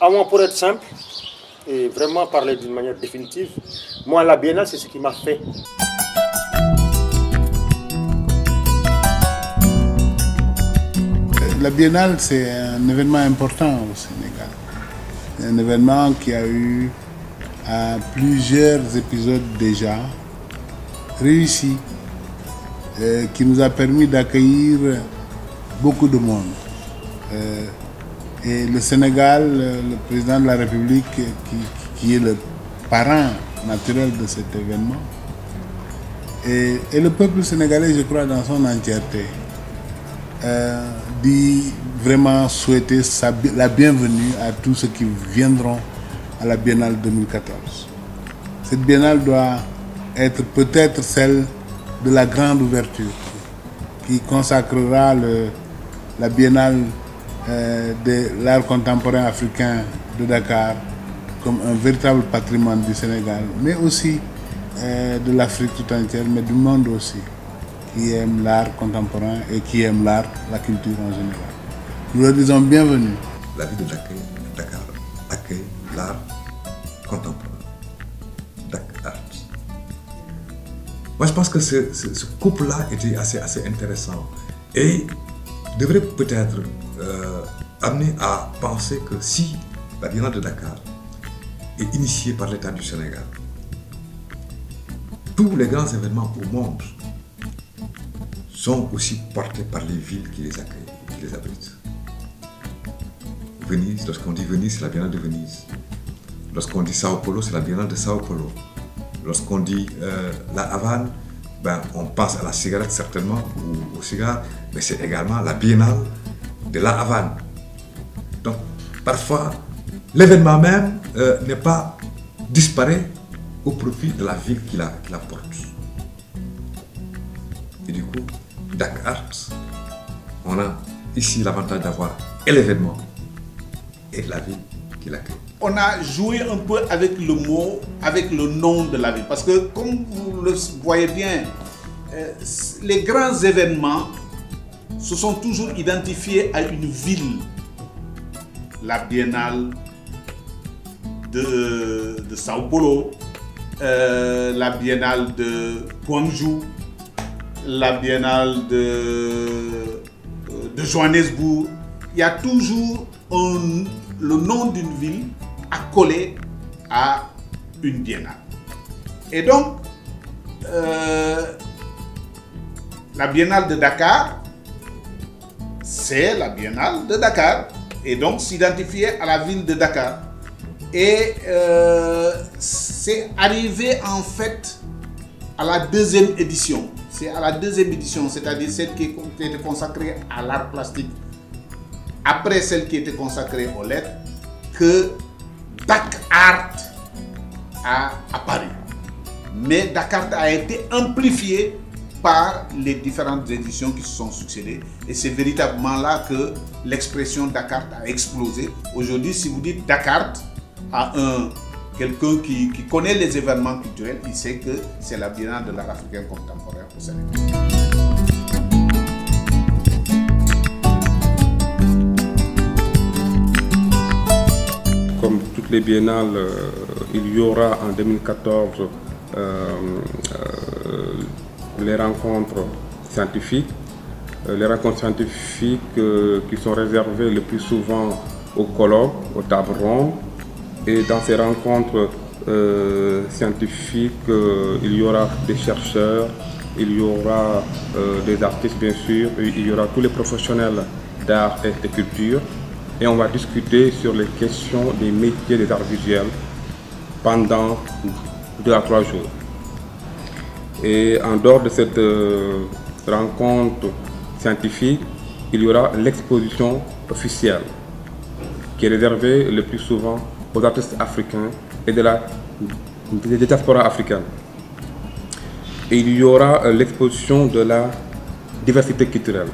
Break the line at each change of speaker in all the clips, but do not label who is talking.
À moi, pour être simple et vraiment parler d'une manière définitive, moi, la Biennale, c'est ce qui m'a fait.
La Biennale, c'est un événement important au Sénégal. Un événement qui a eu à plusieurs épisodes déjà réussi, qui nous a permis d'accueillir beaucoup de monde. Et le Sénégal, le président de la République, qui est le parrain naturel de cet événement, et le peuple sénégalais, je crois, dans son entièreté, dit vraiment souhaiter la bienvenue à tous ceux qui viendront à la Biennale 2014. Cette Biennale doit être peut-être celle de la grande ouverture qui consacrera la Biennale de l'art contemporain africain de Dakar comme un véritable patrimoine du Sénégal, mais aussi de l'Afrique tout entière, mais du monde aussi, qui aime l'art contemporain et qui aime l'art, la culture en général. Nous leur disons bienvenue.
La ville de Dakar accueille l'art contemporain, Dakar. Moi, je pense que ce couple-là était assez intéressant et devrait peut-être amener à penser que si la Biennale de Dakar est initiée par l'État du Sénégal, tous les grands événements au monde sont aussi portés par les villes qui les accueillent, qui les abritent. Venise, lorsqu'on dit Venise, c'est la Biennale de Venise. Lorsqu'on dit Sao Paulo, c'est la Biennale de Sao Paulo. Lorsqu'on dit la Havane, ben, on pense à la cigarette certainement, ou au cigare, mais c'est également la Biennale de la Havane. Donc, parfois, l'événement même n'est pas disparaît au profit de la ville qui la porte. Et du coup, Dakar, on a ici l'avantage d'avoir et l'événement et la ville qui l'accueille.
On a joué un peu avec le mot, avec le nom de la ville. Parce que, comme vous le voyez bien, les grands événements se sont toujours identifiés à une ville. La Biennale de Sao Paulo, la Biennale de Guangzhou, la Biennale de Johannesburg. Il y a toujours le nom d'une ville accolé à une biennale. Et donc, la Biennale de Dakar, c'est la Biennale de Dakar, et donc s'identifier à la ville de Dakar. Et c'est arrivé en fait à la deuxième édition. C'est à la deuxième édition, c'est-à-dire celle qui était consacrée à l'art plastique, après celle qui était consacrée aux lettres, que Dakar a apparu. Mais Dakar a été amplifié par les différentes éditions qui se sont succédées. Et c'est véritablement là que l'expression Dakar a explosé. Aujourd'hui, si vous dites Dakar à quelqu'un qui connaît les événements culturels, il sait que c'est la Biennale de l'art africain contemporain au Sénégal.
Comme toutes les biennales, il y aura en 2014 les rencontres scientifiques. Les rencontres scientifiques qui sont réservées le plus souvent aux colloques, aux tables rondes. Et dans ces rencontres scientifiques, il y aura des chercheurs, il y aura des artistes bien sûr, il y aura tous les professionnels d'art et de culture. Et on va discuter sur les questions des métiers des arts visuels pendant 2 à 3 jours. Et en dehors de cette rencontre scientifique, il y aura l'exposition officielle qui est réservée le plus souvent aux artistes africains et des diasporas africaines. Et il y aura l'exposition de la diversité culturelle.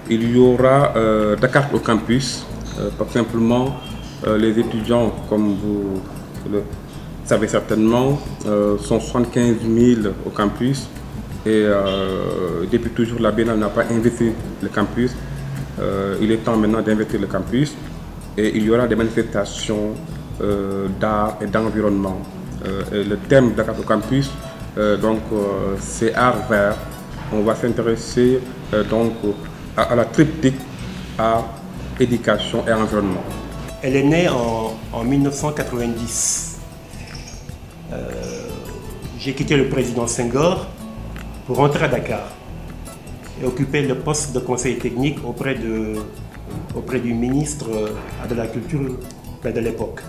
Il y aura Dakar au campus, parce que simplement les étudiants, comme vous le savez certainement, sont 75 000 au campus et depuis toujours la Biennale n'a pas investi le campus. Il est temps maintenant d'investir le campus. et il y aura des manifestations d'art et d'environnement. Le thème de Dakar Campus, c'est art vert. On va s'intéresser à la triptyque art, éducation et environnement.
Elle est née en 1990. J'ai quitté le président Senghor pour rentrer à Dakar et occuper le poste de conseiller technique auprès du ministre de la Culture de l'époque.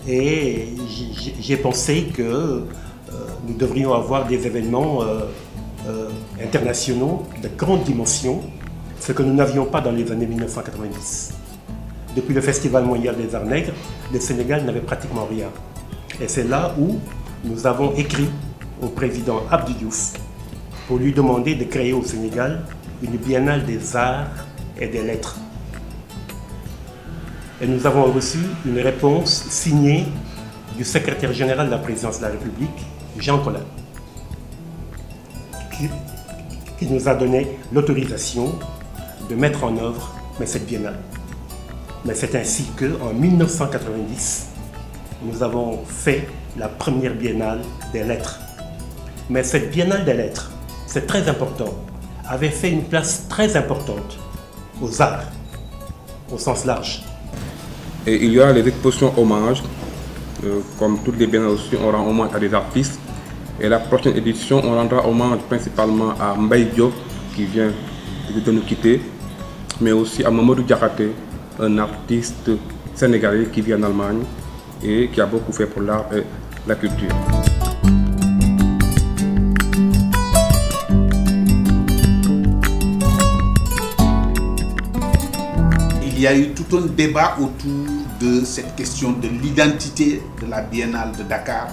Et j'ai pensé que nous devrions avoir des événements internationaux de grande dimension, ce que nous n'avions pas dans les années 1990. Depuis le Festival mondial des arts nègres, le Sénégal n'avait pratiquement rien. Et c'est là où nous avons écrit au président Abdou Diouf pour lui demander de créer au Sénégal une biennale des arts et des lettres. Et nous avons reçu une réponse signée du secrétaire général de la présidence de la République, Jean Collin, qui nous a donné l'autorisation de mettre en œuvre cette biennale. Mais c'est ainsi qu'en 1990, nous avons fait la première biennale des lettres. Mais cette biennale des lettres, c'est très important, avait fait une place très importante aux arts, au sens large.
Et il y aura les expositions hommages, comme toutes les biennales aussi, on rend hommage à des artistes. Et la prochaine édition, on rendra hommage principalement à Mbaye Diop, qui vient de nous quitter, mais aussi à Mamadou Diakhaté, un artiste sénégalais qui vit en Allemagne et qui a beaucoup fait pour l'art et la culture.
Il y a eu tout un débat autour de cette question de l'identité de la Biennale de Dakar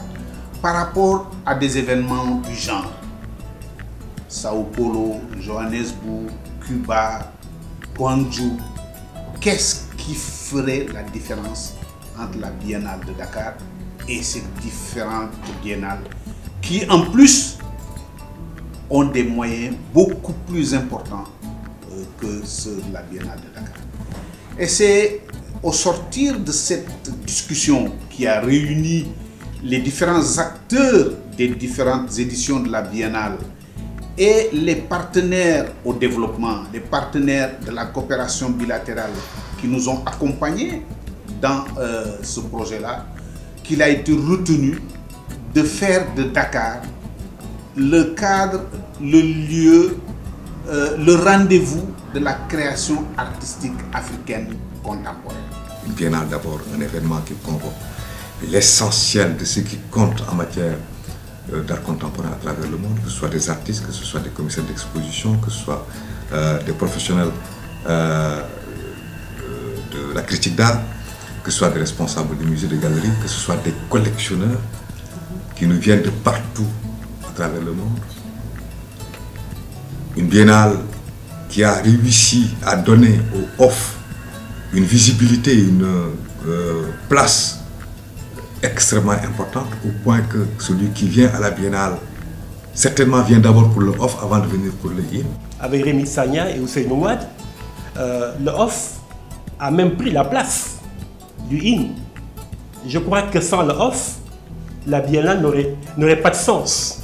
par rapport à des événements du genre. Sao Paulo, Johannesburg, Cuba, Gwangju. Qu'est-ce qui ferait la différence entre la Biennale de Dakar et ces différentes biennales qui en plus ont des moyens beaucoup plus importants que ceux de la Biennale de Dakar. Et c'est au sortir de cette discussion qui a réuni les différents acteurs des différentes éditions de la Biennale et les partenaires au développement, les partenaires de la coopération bilatérale qui nous ont accompagnés dans ce projet-là, qu'il a été retenu de faire de Dakar le cadre, le lieu, le rendez-vous de la création artistique africaine contemporaine.
Une biennale d'abord, un événement qui convoque l'essentiel de ce qui compte en matière d'art contemporain à travers le monde, que ce soit des artistes, que ce soit des commissaires d'exposition, que ce soit des professionnels de la critique d'art, que ce soit des responsables des musées, des galeries, que ce soit des collectionneurs qui nous viennent de partout à travers le monde. Une biennale qui a réussi à donner au off une visibilité, une place extrêmement importante, au point que celui qui vient à la biennale certainement vient d'abord pour le off avant de venir pour le in.
Avec Rémi Sagna et Ousseynou Ouad, le off a même pris la place du in. Je crois que sans le off, la biennale n'aurait pas de sens.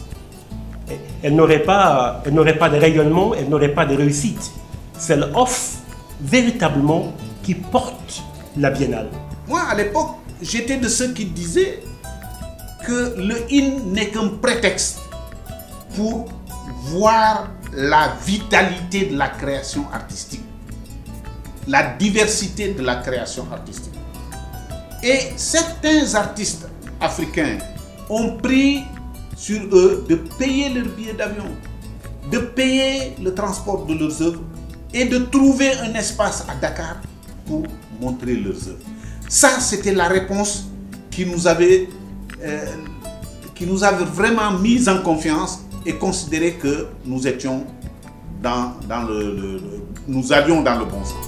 Elle n'aurait pas de rayonnement, elle n'aurait pas de réussite. C'est le off véritablement qui porte la biennale.
Moi, à l'époque, j'étais de ceux qui disaient que le in n'est qu'un prétexte pour voir la vitalité de la création artistique, la diversité de la création artistique. Et certains artistes africains ont pris sur eux de payer leurs billets d'avion, de payer le transport de leurs œuvres et de trouver un espace à Dakar pour montrer leurs œuvres. Ça, c'était la réponse qui nous avait vraiment mis en confiance et considéré que nous étions nous allions dans le bon sens.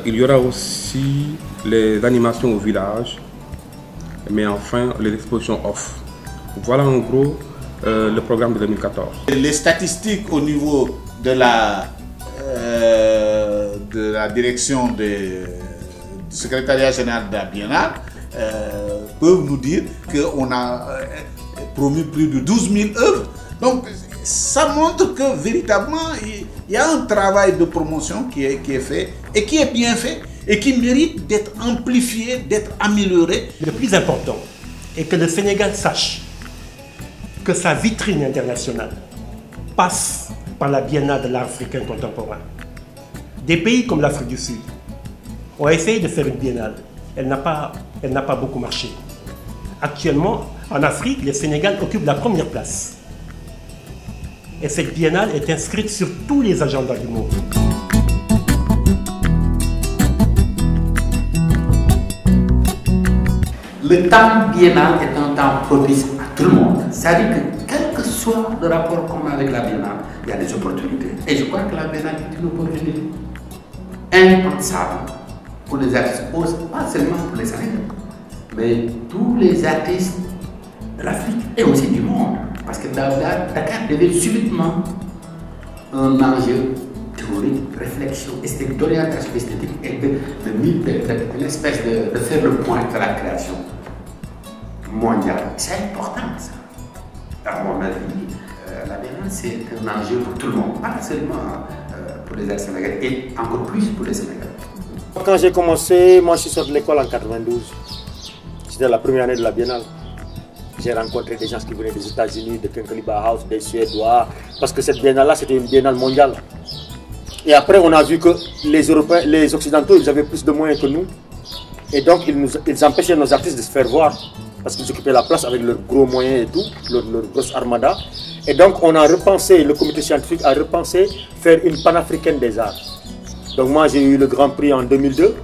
Il y aura aussi les animations au village, mais enfin les expositions off. Voilà en gros le programme de 2014.
Les statistiques au niveau de la direction du secrétariat général de la Biennale peuvent nous dire qu'on a promu plus de 12 000 œuvres. Donc ça montre que véritablement il y a un travail de promotion qui est fait et qui est bien fait et qui mérite d'être amplifié, d'être amélioré.
Le plus important est que le Sénégal sache que sa vitrine internationale passe par la Biennale de l'art africain contemporain. Des pays comme l'Afrique du Sud ont essayé de faire une biennale. Elle n'a pas beaucoup marché. Actuellement, en Afrique, le Sénégal occupe la première place. Et cette biennale est inscrite sur tous les agendas du monde.
Le temps biennal est un temps propice à tout le monde. C'est-à-dire que quel que soit le rapport qu'on a avec la biennale, il y a des opportunités. Et je crois que la biennale est une opportunité impensable pour les artistes, pas seulement pour les Sénégalais, mais tous les artistes de l'Afrique et aussi du monde. Parce que Dakar devient subitement un enjeu théorique, réflexion, d'orientation esthétique et une espèce de faire le point de la création mondiale. C'est important ça. À mon avis, la biennale c'est un enjeu pour tout le monde, pas seulement pour les artistes sénégalais et encore plus pour les Sénégalais.
Quand j'ai commencé, moi je suis sorti de l'école en 92. C'était la première année de la biennale. J'ai rencontré des gens qui venaient des États-Unis, de Kinkeliba House, des Suédois, parce que cette biennale-là, c'était une biennale mondiale. Et après, on a vu que les Européens, les Occidentaux, ils avaient plus de moyens que nous. Et donc, ils empêchaient nos artistes de se faire voir, parce qu'ils occupaient la place avec leurs gros moyens et tout, leur grosse armada. Et donc, on a repensé, le comité scientifique a repensé faire une panafricaine des arts. Donc moi, j'ai eu le Grand Prix en 2002.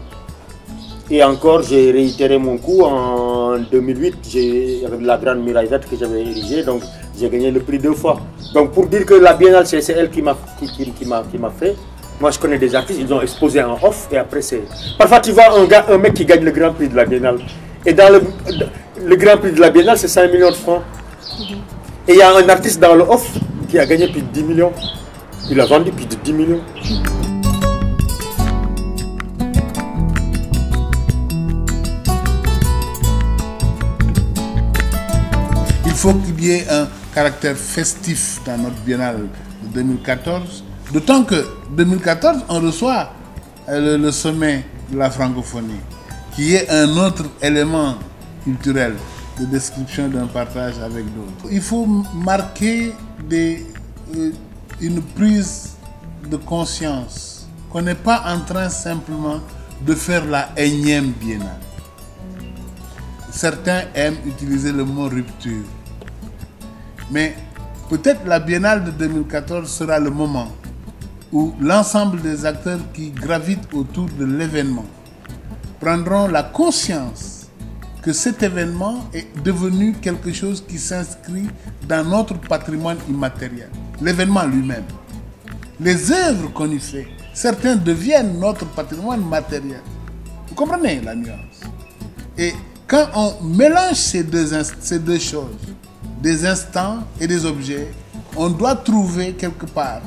Et encore, j'ai réitéré mon coup en 2008, avec la grande muraille verte que j'avais érigée, donc j'ai gagné le prix 2 fois. Donc pour dire que la biennale, c'est elle qui m'a fait. Moi, je connais des artistes, ils ont exposé en off, et après c'est... Parfois, tu vois un mec qui gagne le Grand Prix de la biennale. Et dans le Grand Prix de la biennale, c'est 5 millions de francs. Et il y a un artiste dans le off qui a gagné plus de 10 millions. Il a vendu plus de 10 millions.
Il faut qu'il y ait un caractère festif dans notre biennale de 2014. D'autant que 2014, on reçoit le sommet de la francophonie, qui est un autre élément culturel de description d'un partage avec d'autres. Il faut marquer une prise de conscience qu'on n'est pas en train simplement de faire la énième biennale. Certains aiment utiliser le mot rupture. Mais peut-être la biennale de 2014 sera le moment où l'ensemble des acteurs qui gravitent autour de l'événement prendront la conscience que cet événement est devenu quelque chose qui s'inscrit dans notre patrimoine immatériel. L'événement lui-même. Les œuvres qu'on y fait, certains deviennent notre patrimoine matériel. Vous comprenez la nuance? Et quand on mélange ces deux choses, des instants et des objets, on doit trouver quelque part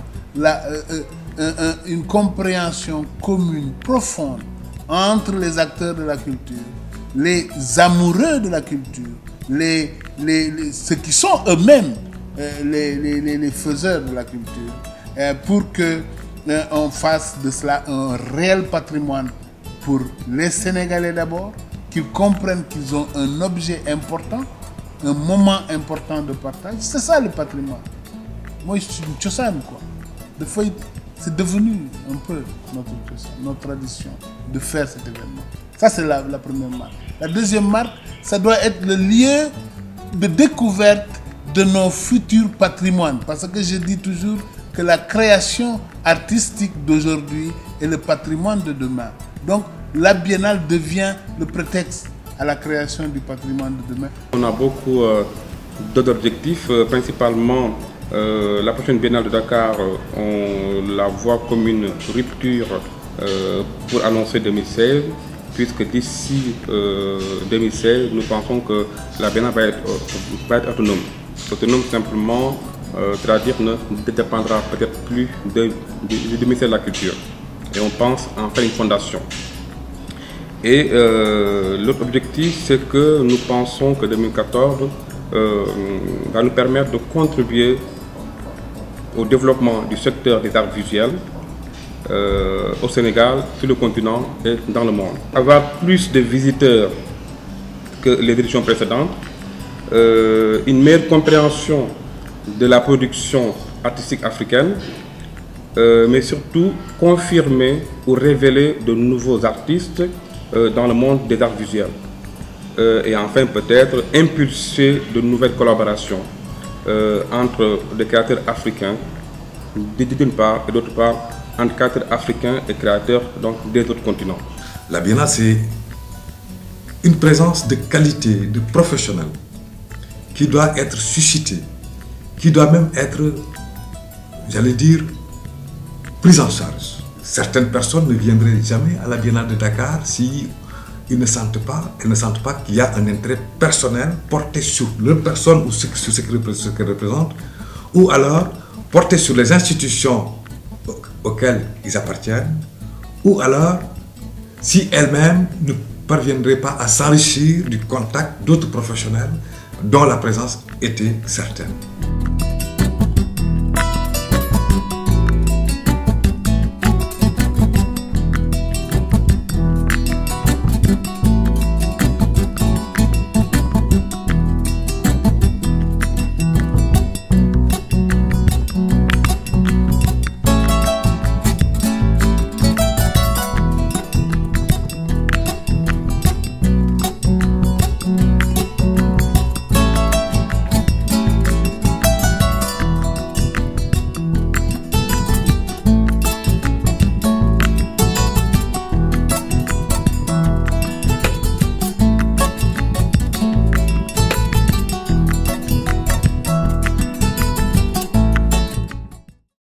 une compréhension commune, profonde, entre les acteurs de la culture, les amoureux de la culture, ceux qui sont eux-mêmes les faiseurs de la culture, pour qu'on fasse de cela un réel patrimoine pour les Sénégalais d'abord, qu'ils comprennent qu'ils ont un objet important, un moment important de partage. C'est ça le patrimoine. Moi, je suis une tchosan, quoi. C'est devenu un peu notre tradition de faire cet événement. Ça, c'est la première marque. La deuxième marque, ça doit être le lieu de découverte de nos futurs patrimoines. Parce que je dis toujours que la création artistique d'aujourd'hui est le patrimoine de demain. Donc, la biennale devient le prétexte à la création du patrimoine de demain.
On a beaucoup d'autres objectifs, principalement la prochaine biennale de Dakar, on la voit comme une rupture pour annoncer 2016, puisque d'ici 2016, nous pensons que la biennale va être autonome. autonome simplement, c'est-à-dire ne dépendra peut-être plus du ministère de la Culture. Et on pense en faire une fondation. Et l'autre objectif, c'est que nous pensons que 2014 va nous permettre de contribuer au développement du secteur des arts visuels au Sénégal, sur le continent et dans le monde. Avoir plus de visiteurs que les éditions précédentes, une meilleure compréhension de la production artistique africaine, mais surtout confirmer ou révéler de nouveaux artistes dans le monde des arts visuels. Et enfin peut-être impulser de nouvelles collaborations entre des créateurs africains d'une part et d'autre part entre créateurs africains et créateurs donc, des autres continents.
La Biennale, c'est une présence de qualité, de professionnels qui doit être suscitée, qui doit même être, j'allais dire, prise en charge. Certaines personnes ne viendraient jamais à la Biennale de Dakar si ils ne sentent pas qu'il y a un intérêt personnel porté sur leur personne ou sur ce qu'elle représente, ou alors porté sur les institutions auxquelles ils appartiennent, ou alors si elles-mêmes ne parviendraient pas à s'enrichir du contact d'autres professionnels dont la présence était certaine.